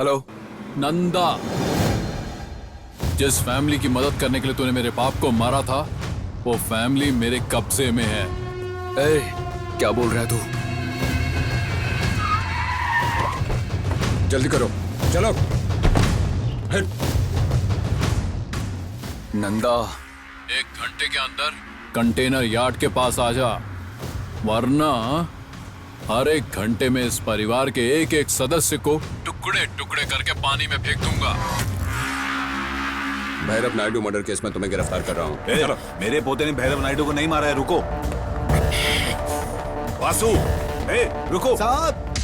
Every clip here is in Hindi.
हेलो। नंदा, जिस फैमिली की मदद करने के लिए तूने मेरे बाप को मारा था, वो फैमिली मेरे कब्जे में है। ए, क्या बोल रहा है तू? जल्दी करो, चलो। नंदा, 1 घंटे के अंदर कंटेनर यार्ड के पास आ जा, वरना हर 1 घंटे में इस परिवार के एक एक सदस्य को टुकड़े टुकड़े करके पानी में फेंक दूंगा। भैरव नायडू मर्डर केस में तुम्हें गिरफ्तार कर रहा हूँ। मेरे पोते ने भैरव नायडू को नहीं मारा है, रुको। वासु, रुको। साहब,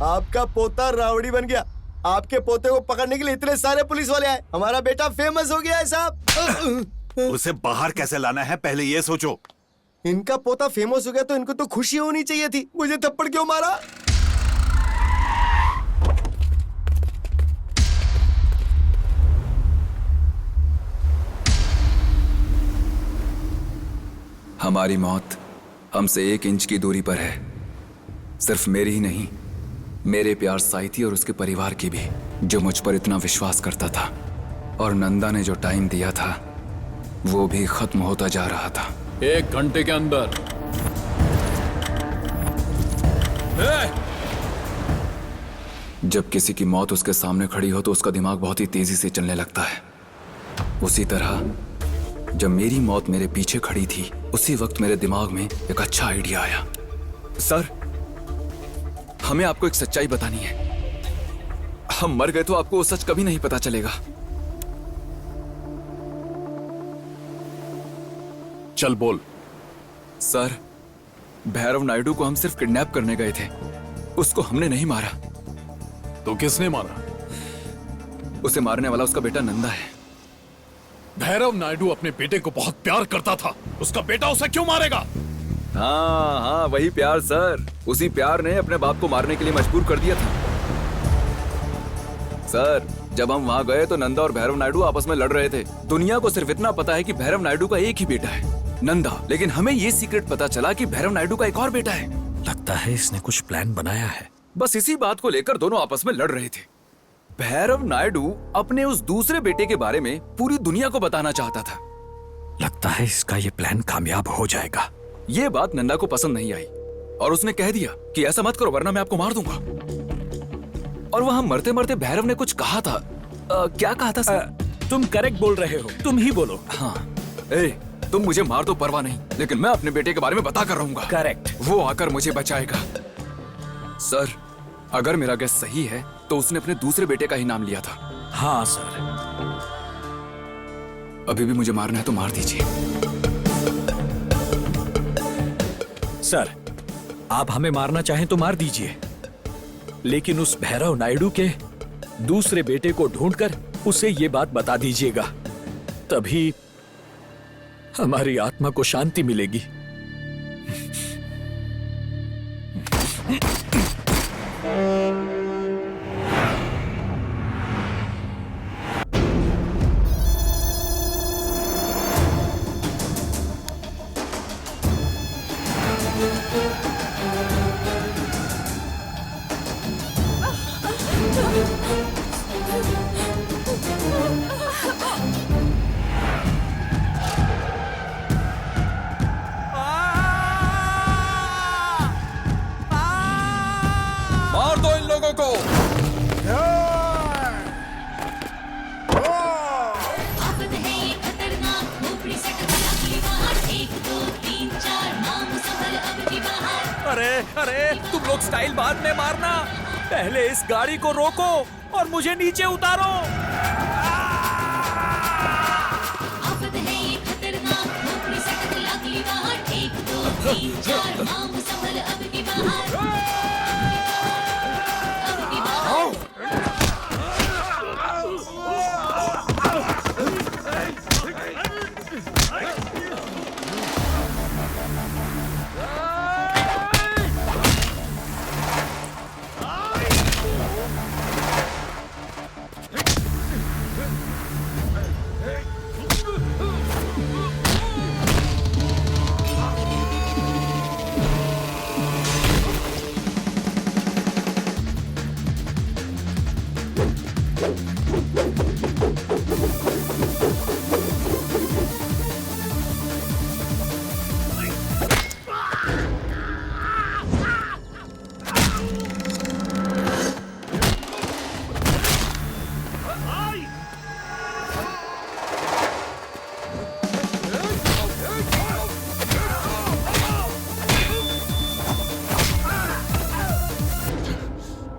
आपका पोता रावड़ी बन गया। आपके पोते को पकड़ने के लिए इतने सारे पुलिस वाले आए। हमारा बेटा फेमस हो गया है साहब। उसे बाहर कैसे लाना है, पहले ये सोचो। इनका पोता फेमस हो गया तो इनको तो खुशी होनी चाहिए थी। मुझे थप्पड़ क्यों मारा? हमारी मौत हमसे 1 इंच की दूरी पर है। सिर्फ मेरी ही नहीं, मेरे प्यार साइथी और उसके परिवार की भी, जो मुझ पर इतना विश्वास करता था। और नंदा ने जो टाइम दिया था, वो भी खत्म होता जा रहा था। 1 घंटे के अंदर। जब किसी की मौत उसके सामने खड़ी हो तो उसका दिमाग बहुत ही तेजी से चलने लगता है। उसी तरह जब मेरी मौत मेरे पीछे खड़ी थी, उसी वक्त मेरे दिमाग में एक अच्छा आइडिया आया। सर, हमें आपको एक सच्चाई बतानी है। हम मर गए तो आपको वो सच कभी नहीं पता चलेगा। चल बोल। सर, भैरव नायडू को हम सिर्फ किडनैप करने गए थे। उसको हमने नहीं मारा। तो किसने मारा? उसे मारने वाला उसका बेटा नंदा है। भैरव नायडू अपने बेटे को बहुत प्यार करता था। उसका बेटा उसे क्यों मारेगा? हाँ हाँ, वही प्यार सर। उसी प्यार ने अपने बाप को मारने के लिए मजबूर कर दिया था। सर, जब हम वहाँ गए तो नंदा और भैरव नायडू आपस में लड़ रहे थे। दुनिया को सिर्फ इतना पता है कि भैरव नायडू का एक ही बेटा है, नंदा। लेकिन हमें ये सीक्रेट पता चला कि भैरव नायडू का एक और बेटा है। लगता है इसने कुछ प्लान बनाया है। बस इसी बात को लेकर दोनों आपस में लड़ रहे थे। भैरव नायडू अपने उस दूसरे बेटे के बारे में पूरी दुनिया को बताना चाहता था। लगता है इसका ये प्लान कामयाब हो जाएगा। ये बात नंदा को पसंद नहीं आई और उसने कह दिया कि ऐसा मत करो वरना मैं आपको मार दूंगा। और वहां मरते मरते भैरव ने कुछ कहा था। क्या कहा था सर? तुम करेक्ट बोल रहे हो, तुम ही बोलो। हाँ, तुम मुझे मार दो, परवाह नहीं, लेकिन मैं अपने बेटे के बारे में बता कर रहूंगा। करेक्ट। वो आकर मुझे बचाएगा। सर, अगर मेरा गेस सही है तो उसने अपने दूसरे बेटे का ही नाम लिया था। हाँ सर। अभी भी मुझे मारना है तो मार दीजिए। सर, आप हमें मारना चाहें तो मार दीजिए, लेकिन उस भैरव नायडू के दूसरे बेटे को ढूंढकर उसे ये बात बता दीजिएगा। तभी हमारी आत्मा को शांति मिलेगी। मार दो इन लोगों को। आफत है ये खतरनाक, ऊपरी से टकरा अगली बार। 1 2 3 4 नाम सफल अब की बाहर। अरे अरे, तुम लोग स्टाइल बाद में मारना, पहले इस गाड़ी को रोको और मुझे नीचे उतारो। आफत है ये खतरनाक, ऊपरी से टकरा अगली बार। 1 2 3 4 नाम सफल अब की बाहर।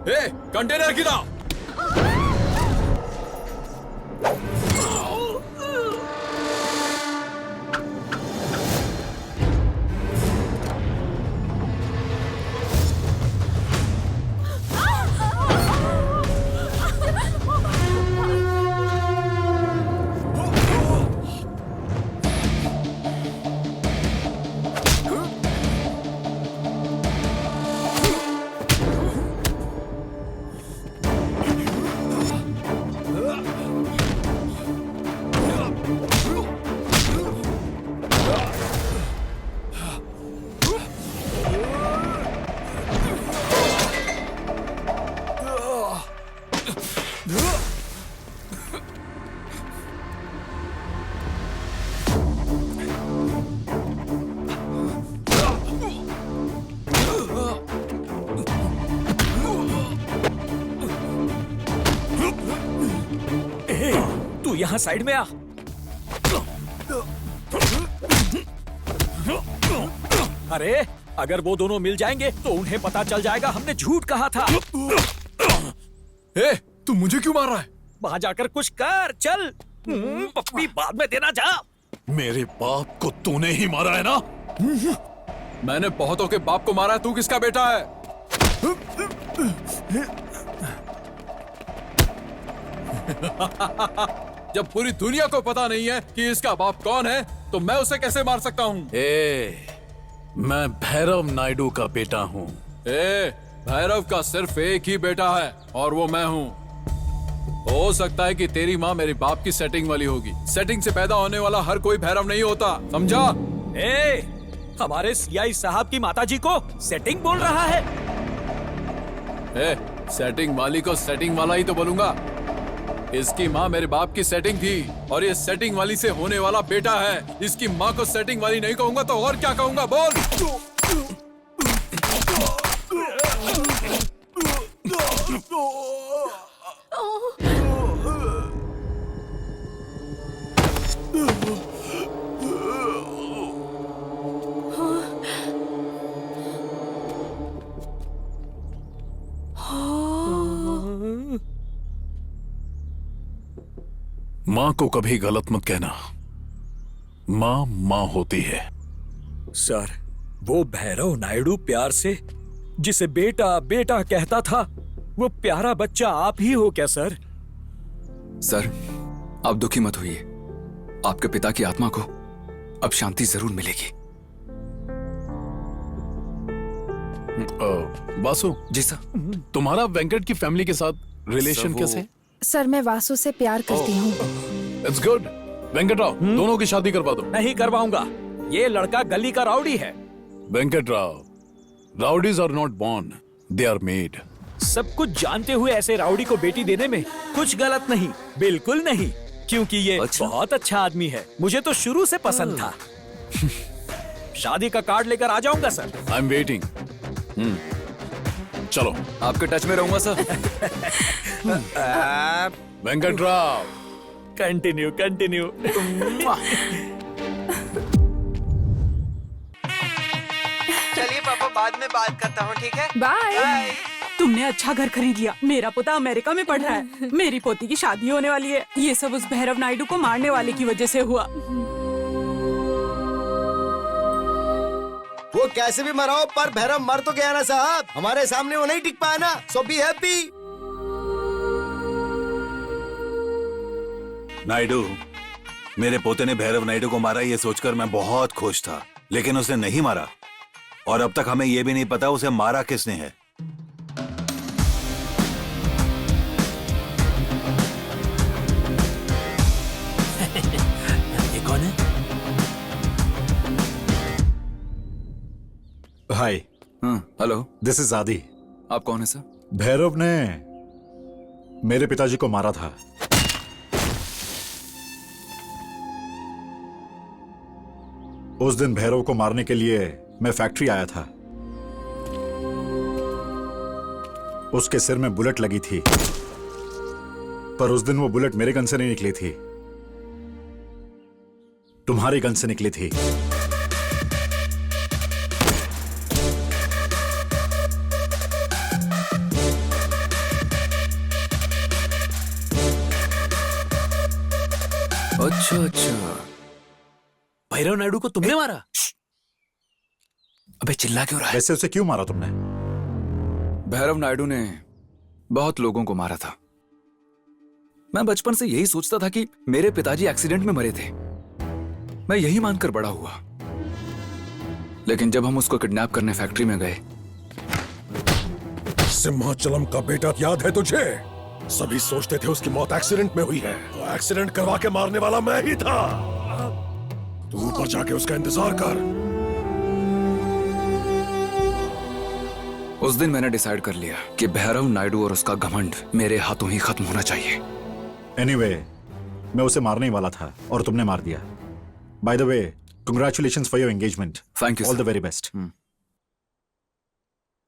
ए, कंटेनर गिरा। तू यहाँ साइड में आ। अरे अगर वो दोनों मिल जाएंगे तो उन्हें पता चल जाएगा हमने झूठ कहा था। ए, तू मुझे क्यों मार रहा है? वहां जाकर कुछ कर, चल। पप्पी बाद में देना, जा। मेरे बाप को तूने ही मारा है ना? मैंने बहुतों के बाप को मारा है, तू किसका बेटा है? जब पूरी दुनिया को पता नहीं है कि इसका बाप कौन है, तो मैं उसे कैसे मार सकता हूँ? मैं भैरव नायडू का बेटा हूँ। भैरव का सिर्फ एक ही बेटा है और वो मैं हूँ। हो सकता है कि तेरी माँ मेरे बाप की सेटिंग वाली होगी। सेटिंग से पैदा होने वाला हर कोई भैरव नहीं होता, समझा? हमारे सीआई साहब की माताजी को सेटिंग बोल रहा है। सेटिंग वाली को सेटिंग वाला ही तो बोलूंगा। इसकी माँ मेरे बाप की सेटिंग थी और ये सेटिंग वाली से होने वाला बेटा है। इसकी माँ को सेटिंग वाली नहीं कहूंगा तो और क्या कहूंगा, बोल? माँ को कभी गलत मत कहना। माँ माँ होती है। सर, वो भैरव नायडू प्यार से जिसे बेटा बेटा कहता था, वो प्यारा बच्चा आप ही हो क्या सर? सर, आप दुखी मत होइए। आपके पिता की आत्मा को अब शांति जरूर मिलेगी। बासु जी सर। तुम्हारा वेंकट की फैमिली के साथ रिलेशन कैसे? सर, मैं वासु से प्यार करती हूँ। It's good. वेंकट राव, दोनों की शादी करवा दो। नहीं करवाऊंगा। ये लड़का गली का राउडी है। Venkat Rao, rowdies are not born, they are made. सब कुछ जानते हुए ऐसे राउडी को बेटी देने में कुछ गलत नहीं, बिल्कुल नहीं, क्योंकि ये बहुत अच्छा आदमी है। मुझे तो शुरू से पसंद था। शादी का कार्ड लेकर आ जाऊंगा सर। I am waiting. चलो, आपके टच में रहूंगा sir. Venkat Rao, continue continue. चलिए पापा, बाद में बात करता हूँ, ठीक है? बाय। तुमने अच्छा घर खरीद लिया। मेरा पोता अमेरिका में पढ़ रहा है। मेरी पोती की शादी होने वाली है। ये सब उस भैरव नायडू को मारने वाले की वजह से हुआ। वो कैसे भी मराओ, पर भैरव मर तो गया ना साहब। हमारे सामने वो नहीं टिक पाया ना, सो बी हैप्पी। नायडू, मेरे पोते ने भैरव नायडू को मारा ये सोचकर मैं बहुत खुश था, लेकिन उसने नहीं मारा और अब तक हमें ये भी नहीं पता उसे मारा किसने है। ये कौन है? हाय, हेलो। दिस इज आदि। आप कौन है सर? भैरव ने मेरे पिताजी को मारा था। उस दिन भैरव को मारने के लिए मैं फैक्ट्री आया था। उसके सिर में बुलेट लगी थी, पर उस दिन वो बुलेट मेरे गन से नहीं निकली थी, तुम्हारी गन से निकली थी। अच्छा अच्छा, भैरव नायडू को तुमने मारा? अबे चिल्ला क्यों रहा है? वैसे उसे क्यों मारा तुमने? भैरव नायडू ने बहुत लोगों को मारा था। मैं बचपन से यही सोचता था कि मेरे पिताजी एक्सीडेंट में मरे थे। मैं यही मानकर बड़ा हुआ। लेकिन जब हम उसको किडनैप करने फैक्ट्री में गए, सिंहाचलम का बेटा याद है तुझे? सभी सोचते थे उसकी मौत एक्सीडेंट में हुई है। वो एक्सीडेंट करवा के मारने वाला मैं ही था। तू ऊपर जाके उसका इंतजार कर। उस दिन मैंने डिसाइड कर लिया कि भैरव नायडू और उसका घमंड मेरे हाथों ही खत्म होना चाहिए। एनीवे, मैं उसे मारने ही वाला था और तुमने मार दिया। By the way, congratulations for your engagement. Thank you all the sir. Very best.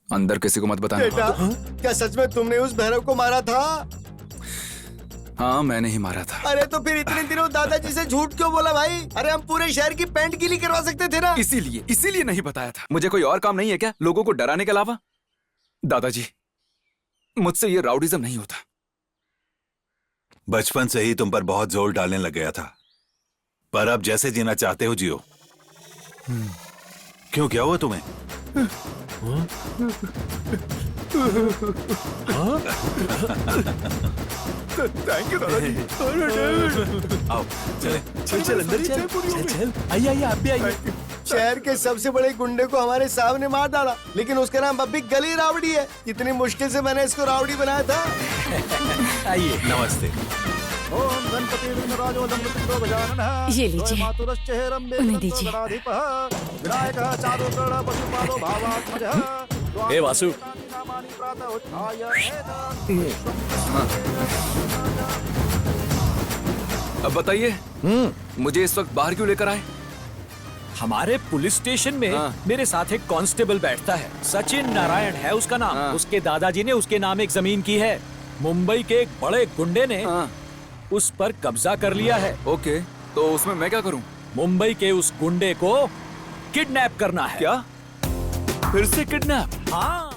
अंदर किसी को मत बताना। बेटा, क्या सच में तुमने उस भैरव को मारा था? हाँ, मैंने ही मारा था। अरे तो फिर इतने दिनों दादाजी से झूठ क्यों बोला भाई? अरे हम पूरे शहर की पेंट गीली करवा सकते थे ना। इसीलिए नहीं बताया था। मुझे कोई और काम नहीं है क्या लोगों को डराने के अलावा? दादाजी, मुझसे ये राउडीजम नहीं होता। बचपन से ही तुम पर बहुत जोर डालने लग गया था, पर अब जैसे जीना चाहते हो जियो। क्यों, क्या हुआ तुम्हें? थैंक यू दादाजी। आओ चले। चल अंदर चल। आइए आप भी आइए। शहर के सबसे बड़े गुंडे को हमारे सामने मार डाला, लेकिन उसका नाम अब भी गली रावड़ी है। इतनी मुश्किल से मैंने इसको रावड़ी बनाया था। आइए। नमस्ते। ये लीजिए, उन्हें दीजिए। ए वासु, अब बताइए, मुझे इस वक्त बाहर क्यों लेकर आए? हमारे पुलिस स्टेशन में मेरे साथ एक कांस्टेबल बैठता है। सचिन नारायण है उसका नाम। उसके दादाजी ने उसके नाम एक जमीन की है। मुंबई के एक बड़े गुंडे ने उस पर कब्जा कर लिया है। ओके, तो उसमें मैं क्या करूं? मुंबई के उस गुंडे को किडनैप करना है। क्या? फिर से किडनैप? हाँ।